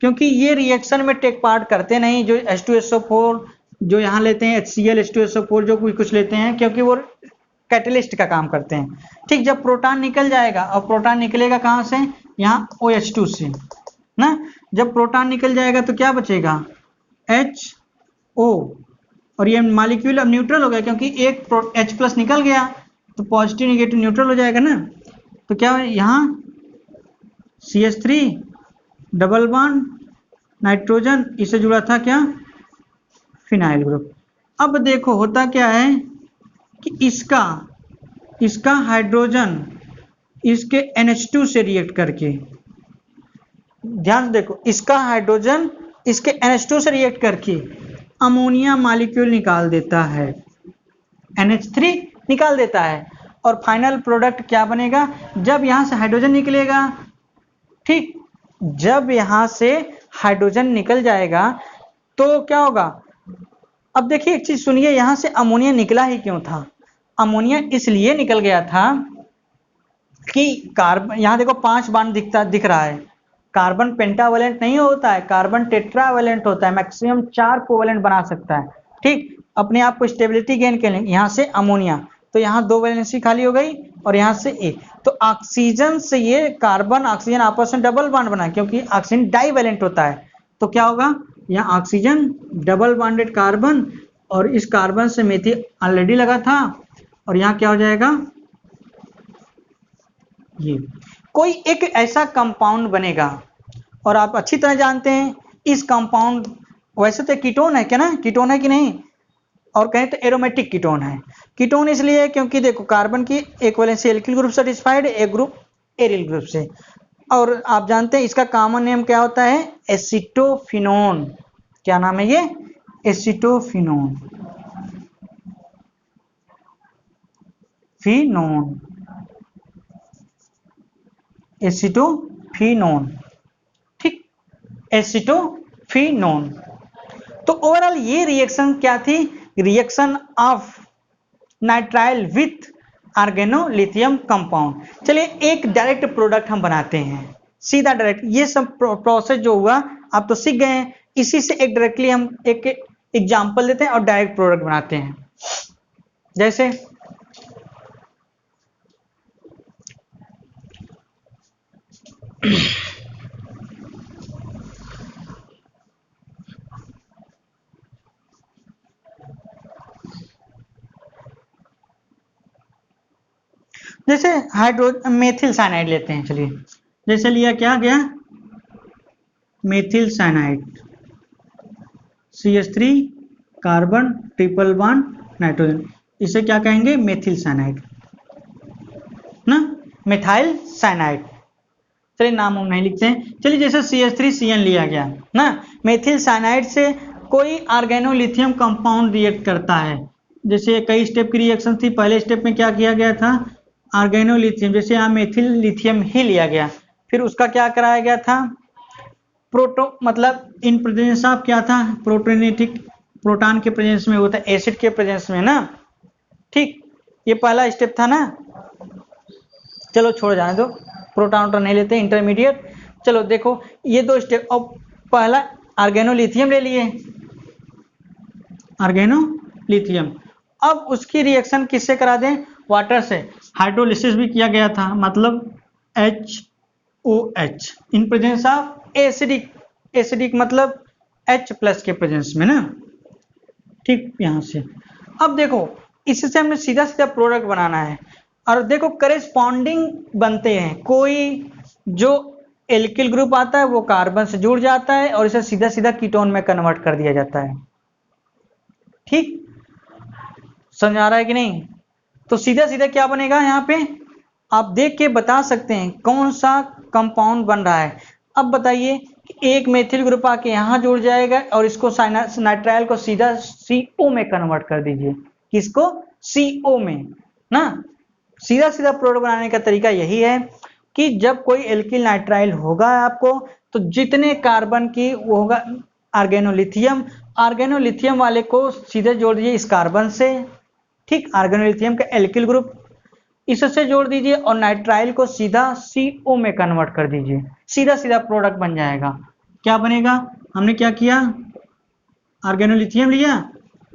क्योंकि ये रिएक्शन में टेक पार्ट करते नहीं, जो H2SO4 जो यहाँ लेते हैं, HCl H2SO4 जो कुछ लेते हैं, क्योंकि वो कैटलिस्ट का काम करते हैं। ठीक, जब प्रोटॉन निकल जाएगा, और प्रोटॉन निकलेगा कहाँ से, यहाँ OH2 से ना, जब प्रोटॉन निकल जाएगा तो क्या बचेगा HO, और ये मॉलिक्यूल अब न्यूट्रल हो गया, क्योंकि एक H+ निकल गया, तो पॉजिटिव निगेटिव न्यूट्रल हो जाएगा ना, तो क्या यहाँ CH3 डबल बॉन्ड नाइट्रोजन, इससे जुड़ा था क्या फिनाइल ग्रुप। अब देखो होता क्या है कि इसका हाइड्रोजन इसके NH2 से रिएक्ट करके ध्यान से देखो, इसका हाइड्रोजन इसके NH2 से रिएक्ट करके अमोनिया मॉलिक्यूल निकाल देता है, NH3 निकाल देता है, और फाइनल प्रोडक्ट क्या बनेगा, जब यहां से हाइड्रोजन निकलेगा, ठीक, जब यहां से हाइड्रोजन निकल जाएगा तो क्या होगा। अब देखिए एक चीज सुनिए, यहां से अमोनिया निकला ही क्यों था। अमोनिया इसलिए निकल गया था कि कार्बन, यहां देखो 5 बांड दिख रहा है, कार्बन पेंटावेलेंट नहीं होता है, कार्बन टेट्रावेलेंट होता है, मैक्सिमम 4 कोवेलेंट बना सकता है, ठीक, अपने आप को स्टेबिलिटी गेन के लिए। यहां से अमोनिया, तो यहां 2 वैलेंसी खाली हो गई और यहां से एक, तो ऑक्सीजन से ये कार्बन ऑक्सीजन आपस में डबल बॉन्ड बना, क्योंकि ऑक्सीजन डाईवेलेंट होता है, तो क्या होगा, यहाँ ऑक्सीजन डबल बॉन्डेड कार्बन, और इस कार्बन से मेथिल ऑलरेडी लगा था, और यहाँ क्या हो जाएगा, ये कोई एक ऐसा कंपाउंड बनेगा, और आप अच्छी तरह जानते हैं इस कंपाउंड, वैसे तो कीटोन है क्या ना, कीटोन है कि नहीं, और कहें तो एरोमेटिक कीटोन है। कीटोन इसलिए क्योंकि देखो कार्बन की एक वैलेंसी एल्किल ग्रुप सेटिस्फाइड, एक ग्रुप एरिल ग्रुप से, और आप जानते हैं इसका कॉमन नेम क्या होता है, एसिटोफिनोन। क्या नाम है ये, एसिटोफिनोन, फिनोन, एसिटोफिनोन, ठीक, एसिटोफिनोन। तो ओवरऑल ये रिएक्शन क्या थी, reaction of nitrile with organolithium compound. चलिए एक डायरेक्ट प्रोडक्ट हम बनाते हैं, सीधा डायरेक्ट, ये सब प्रोसेस जो हुआ आप तो सीख गए हैं, इसी से एक डायरेक्टली हम एक एग्जांपल देते हैं और डायरेक्ट प्रोडक्ट बनाते हैं। जैसे जैसे मेथिल साइनाइड लेते हैं, चलिए जैसे लिया क्या गया, methyl cyanide, CH3 carbon triple bond nitrogen, इसे क्या कहेंगे, मेथिल साइनाइड ना, मेथाइल साइनाइड। चलिए नाम हम नहीं लिखते हैं, चलिए जैसे CH3Cn लिया गया ना, मेथिल साइनाइड से कोई ऑर्गेनोलिथियम कंपाउंड रिएक्ट करता है, जैसे कई स्टेप की रिएक्शन थी, पहले स्टेप में क्या किया गया था, ऑर्गेनोलिथियम, जैसे यहाँ मेथिल लिथियम ही लिया गया, फिर उसका क्या कराया गया था, प्रोटो, मतलब इन प्रेजेंस ऑफ क्या था, प्रोटोनेटिक, प्रोटॉन के प्रेजेंस में होता है, एसिड के प्रेजेंस में ना, ठीक, ये पहला स्टेप था ना, चलो छोड़ जाने दो, प्रोटॉन नहीं लेते, इंटरमीडिएट। चलो देखो ये 2 स्टेप, और पहला ऑर्गेनोलिथियम ले लिए, ऑर्गेनोलिथियम, अब उसकी रिएक्शन किससे करा दें, वाटर से, हाइड्रोलिसिस भी किया गया था, मतलब HOH in presence of acidic, acidic मतलब H+ के प्रेजेंस में ना, ठीक, यहां से। अब देखो इससे हमने सीधा सीधा प्रोडक्ट बनाना है, और देखो करेस्पॉन्डिंग बनते हैं, कोई जो एल्किल ग्रुप आता है वो कार्बन से जुड़ जाता है और इसे सीधा सीधा कीटोन में कन्वर्ट कर दिया जाता है, ठीक, समझ आ रहा है कि नहीं। तो सीधा सीधा क्या बनेगा, यहाँ पे आप देख के बता सकते हैं कौन सा कंपाउंड बन रहा है। अब बताइए कि एक मेथिल ग्रुप आके यहाँ जुड़ जाएगा और इसको नाइट्राइल को सीधा CO में कन्वर्ट कर दीजिए, किसको, CO में ना। सीधा सीधा प्रोडक्ट बनाने का तरीका यही है कि जब कोई एल्किल नाइट्राइल होगा आपको, तो जितने कार्बन की वो होगा ऑर्गेनोलिथियम, ऑर्गेनोलिथियम वाले को सीधे जोड़ दीजिए इस कार्बन से, ठीक, ऑर्गेनोलिथियम का एल्किल ग्रुप इससे जोड़ दीजिए और नाइट्राइल को सीधा CO में कन्वर्ट कर दीजिए, सीधा सीधा प्रोडक्ट बन जाएगा। क्या बनेगा, हमने क्या किया, ऑर्गेनोलिथियम लिया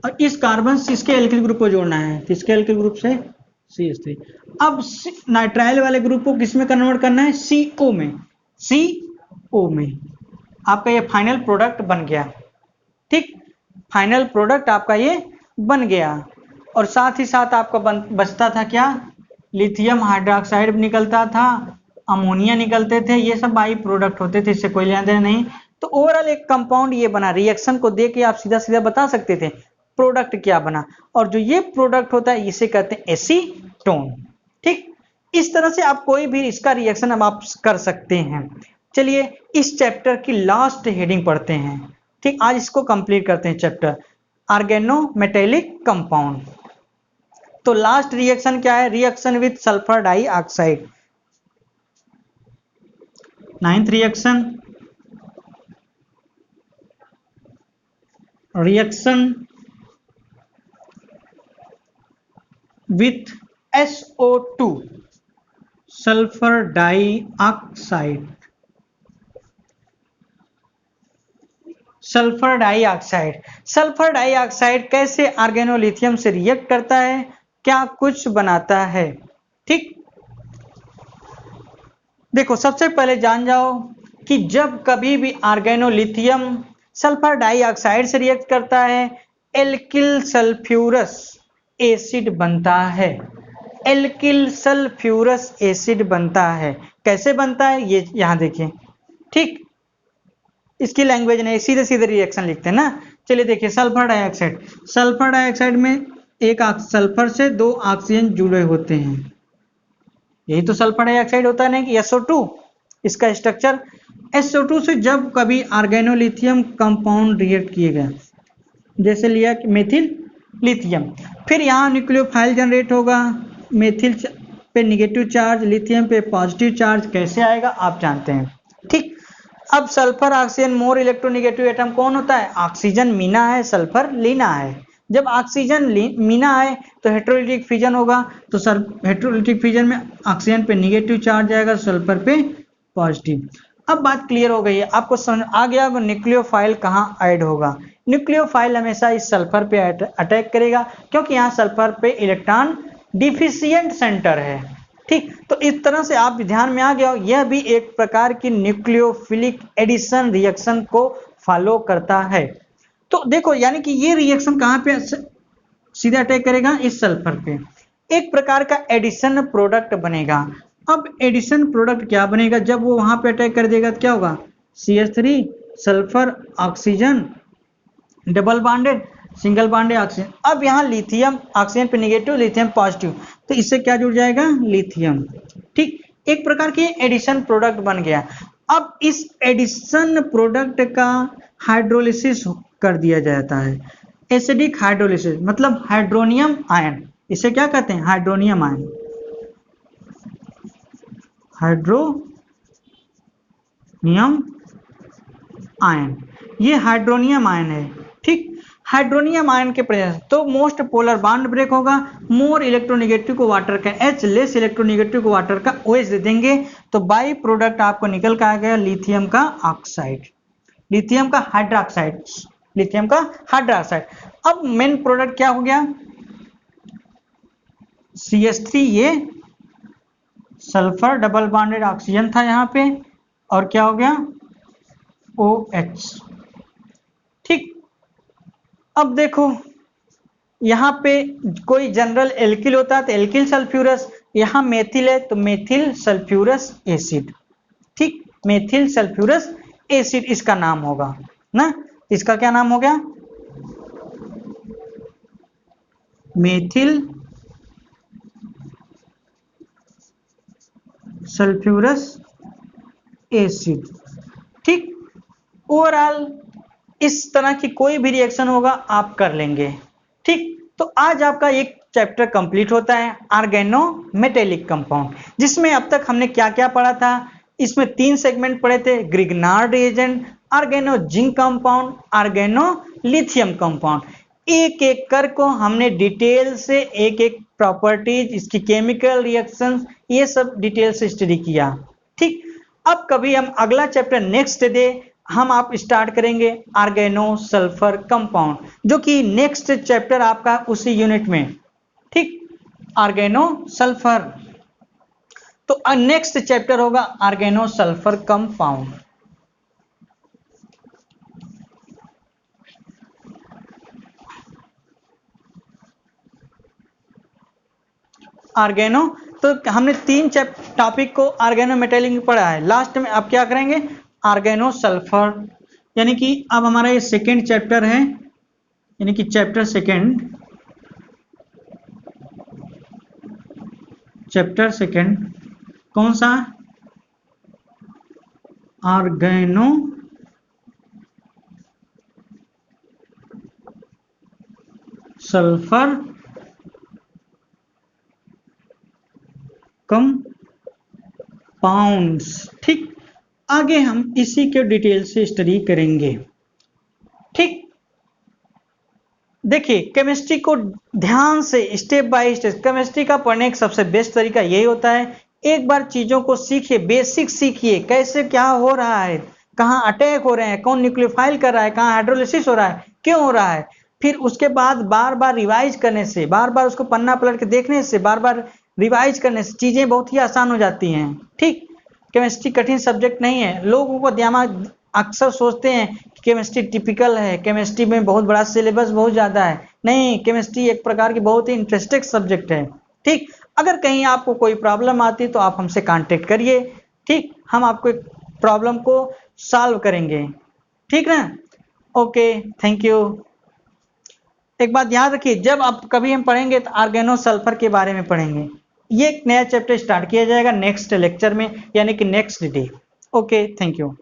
और इस कार्बन से इसके एल्किल ग्रुप को जोड़ना है, तो इसके एल्किल ग्रुप से CH3, अब नाइट्राइल वाले ग्रुप को किस में कन्वर्ट करना है, CO में, CO में। आपका ये फाइनल प्रोडक्ट बन गया, ठीक, फाइनल प्रोडक्ट आपका ये बन गया, और साथ ही साथ आपका बचता था क्या, लिथियम हाइड्रोक्साइड निकलता था, अमोनिया निकलते थे, ये सब बाई प्रोडक्ट होते थे, इससे कोई लेना देना नहीं। तो ओवरऑल एक कंपाउंड ये बना, रिएक्शन को देख के आप सीधा सीधा बता सकते थे प्रोडक्ट क्या बना, और जो ये प्रोडक्ट होता है इसे कहते हैं एसीटोन, ठीक। इस तरह से आप कोई भी इसका रिएक्शन अब आप कर सकते हैं। चलिए इस चैप्टर की लास्ट हेडिंग पढ़ते हैं। ठीक, आज इसको कंप्लीट करते हैं चैप्टर ऑर्गेनोमेटेलिक कंपाउंड। तो लास्ट रिएक्शन क्या है? Reaction with sulphur dioxide. Ninth reaction, reaction with SO2 sulphur dioxide. Sulphur dioxide, sulphur dioxide कैसे ऑर्गेनोलिथियम से रिएक्ट करता है, क्या कुछ बनाता है। ठीक, देखो सबसे पहले जान जाओ कि जब कभी भी ऑर्गेनोलिथियम सल्फर डाइऑक्साइड से रिएक्ट करता है, एल्किल सल्फ्यूरस एसिड बनता है। एल्किल सल्फ्यूरस एसिड बनता है। कैसे बनता है ये यहां देखिए। ठीक, इसकी लैंग्वेज नहीं, सीधे सीधे रिएक्शन लिखते हैं ना। चलिए देखिए, सल्फर डाइऑक्साइड, सल्फर डाइऑक्साइड में एक सल्फर से 2 ऑक्सीजन जुड़े होते हैं, यही तो सल्फर डाइऑक्साइड होता है ना कि SO2। इसका स्ट्रक्चर SO2 से जब कभी ऑर्गेनोलिथियम कंपाउंड रिएक्ट किए गए, जैसे लिया मेथिल लिथियम, फिर यहाँ न्यूक्लियोफाइल जनरेट होगा, मेथिल पे निगेटिव चार्ज, लिथियम पे पॉजिटिव चार्ज। कैसे आएगा आप जानते हैं। ठीक, अब sulphur oxygen more electronegative atom कौन होता है? ऑक्सीजन मीना है, सल्फर लीना है। जब ऑक्सीजन मीना है तो हेट्रोलिटिक फिजन होगा, तो हेट्रोलिटिक फिजन में ऑक्सीजन पे निगेटिव चार्ज आएगा, सल्फर पे पॉजिटिव। अब बात क्लियर हो गई है, आपको समझ आ गया न्यूक्लियोफाइल कहाँ ऐड होगा। न्यूक्लियोफाइल हमेशा इस सल्फर पे अटैक करेगा, क्योंकि यहाँ सल्फर पे इलेक्ट्रॉन डिफिशियंट सेंटर है। ठीक, तो इस तरह से आप ध्यान में आ गया, यह भी एक प्रकार की न्यूक्लियोफिलिक एडिशन रिएक्शन को फॉलो करता है। तो देखो, यानी कि ये रिएक्शन कहाँ पे सीधे अटैक करेगा? इस सल्फर पे। एक प्रकार का एडिशन प्रोडक्ट बनेगा। अब एडिशन प्रोडक्ट क्या बनेगा? जब वो वहां पे अटैक कर देगा तो क्या होगा? CH3 sulphur oxygen double bonded single bonded oxygen. अब यहाँ लिथियम ऑक्सीजन पे निगेटिव, लिथियम पॉजिटिव, तो इससे क्या जुड़ जाएगा? लिथियम। ठीक, एक प्रकार की एडिशन प्रोडक्ट बन गया। अब इस एडिशन प्रोडक्ट का हाइड्रोलिसिस कर दिया जाता है। एसिडिक हाइड्रोलिसिस मतलब हाइड्रोनियम आयन, इसे क्या कहते हैं? Hydronium ion. हाइड्रोनियम आयन, ये हाइड्रोनियम आयन है। ठीक, हाइड्रोनियम आयन के प्रेजेंस तो मोस्ट पोलर बॉन्ड ब्रेक होगा, मोर इलेक्ट्रोनिगेटिव को वाटर का H, लेस इलेक्ट्रोनिगेटिव को वाटर का OH दे देंगे, तो बाई प्रोडक्ट आपको निकल के आ गया लिथियम का ऑक्साइड, लिथियम का हाइड्रोक्साइड, लिथियम का हाइड्रोक्साइड। अब मेन प्रोडक्ट क्या हो गया? CH3, ये सल्फर डबल बॉन्डेड ऑक्सीजन था यहाँ पे, और क्या हो गया? OH। ठीक, अब देखो यहाँ पे कोई जनरल एल्किल होता है तो एल्किल सल्फ्यूरस, यहाँ मेथिल है तो मेथिल सल्फ्यूरस एसिड। ठीक, मेथिल सल्फ्यूरस एसिड इसका नाम होगा ना। इसका क्या नाम हो गया? Methyl sulphurous acid. ठीक, ओवरऑल इस तरह की कोई भी रिएक्शन होगा आप कर लेंगे। ठीक, तो आज आपका एक चैप्टर कंप्लीट होता है ऑर्गेनोमेटेलिक कंपाउंड, जिसमें अब तक हमने क्या क्या पढ़ा था। इसमें 3 सेगमेंट पढ़े थे, Grignard reagent, organo zinc compound, organo lithium compound. एक एक कर को हमने डिटेल से एक एक प्रॉपर्टीज, इसकी केमिकल रिएक्शंस, ये सब डिटेल से स्टडी किया। ठीक, अब कभी हम अगला चैप्टर नेक्स्ट डे हम आप स्टार्ट करेंगे ऑर्गेनो सल्फर कंपाउंड, जो कि नेक्स्ट चैप्टर आपका उसी यूनिट में। ठीक, ऑर्गेनो सल्फर, तो नेक्स्ट चैप्टर होगा ऑर्गेनो सल्फर कंपाउंड। ऑर्गेनो, तो हमने 3 टॉपिक को ऑर्गेनोमेटेलिक में पढ़ा है। लास्ट में अब क्या करेंगे? ऑर्गेनो सल्फर, यानी कि अब हमारा ये सेकेंड चैप्टर है, यानी कि चैप्टर सेकेंड कौन सा? Organo sulphur compounds. ठीक, आगे हम इसी के डिटेल से स्टडी करेंगे। ठीक, देखिए केमिस्ट्री को ध्यान से स्टेप बाय स्टेप, केमिस्ट्री का पढ़ने का सबसे बेस्ट तरीका यही होता है, एक बार चीजों को सीखिए, बेसिक सीखिए, कैसे क्या हो रहा है, कहाँ अटैक हो रहे हैं, कौन न्यूक्लियोफाइल कर रहा है, कहाँ हाइड्रोलिसिस हो रहा है, क्यों हो रहा है। फिर उसके बाद बार बार रिवाइज करने से, बार बार उसको पन्ना पलट के देखने से, बार बार रिवाइज करने से चीजें बहुत ही आसान हो जाती हैं। ठीक, केमिस्ट्री कठिन सब्जेक्ट नहीं है। लोगों को दिमाग अक्सर सोचते हैं कि केमिस्ट्री टिपिकल है, केमिस्ट्री में बहुत बड़ा सिलेबस बहुत ज्यादा है। नहीं, केमिस्ट्री एक प्रकार की बहुत ही इंटरेस्टिंग सब्जेक्ट है। ठीक, अगर कहीं आपको कोई प्रॉब्लम आती है तो आप हमसे कांटेक्ट करिए। ठीक, हम आपको प्रॉब्लम को सॉल्व करेंगे। ठीक ना, ओके, थैंक यू। एक बात याद रखिए, जब आप कभी हम पढ़ेंगे तो ऑर्गेनो सल्फर के बारे में पढ़ेंगे। ये एक नया चैप्टर स्टार्ट किया जाएगा नेक्स्ट लेक्चर में, यानी कि next day. Okay, thank you.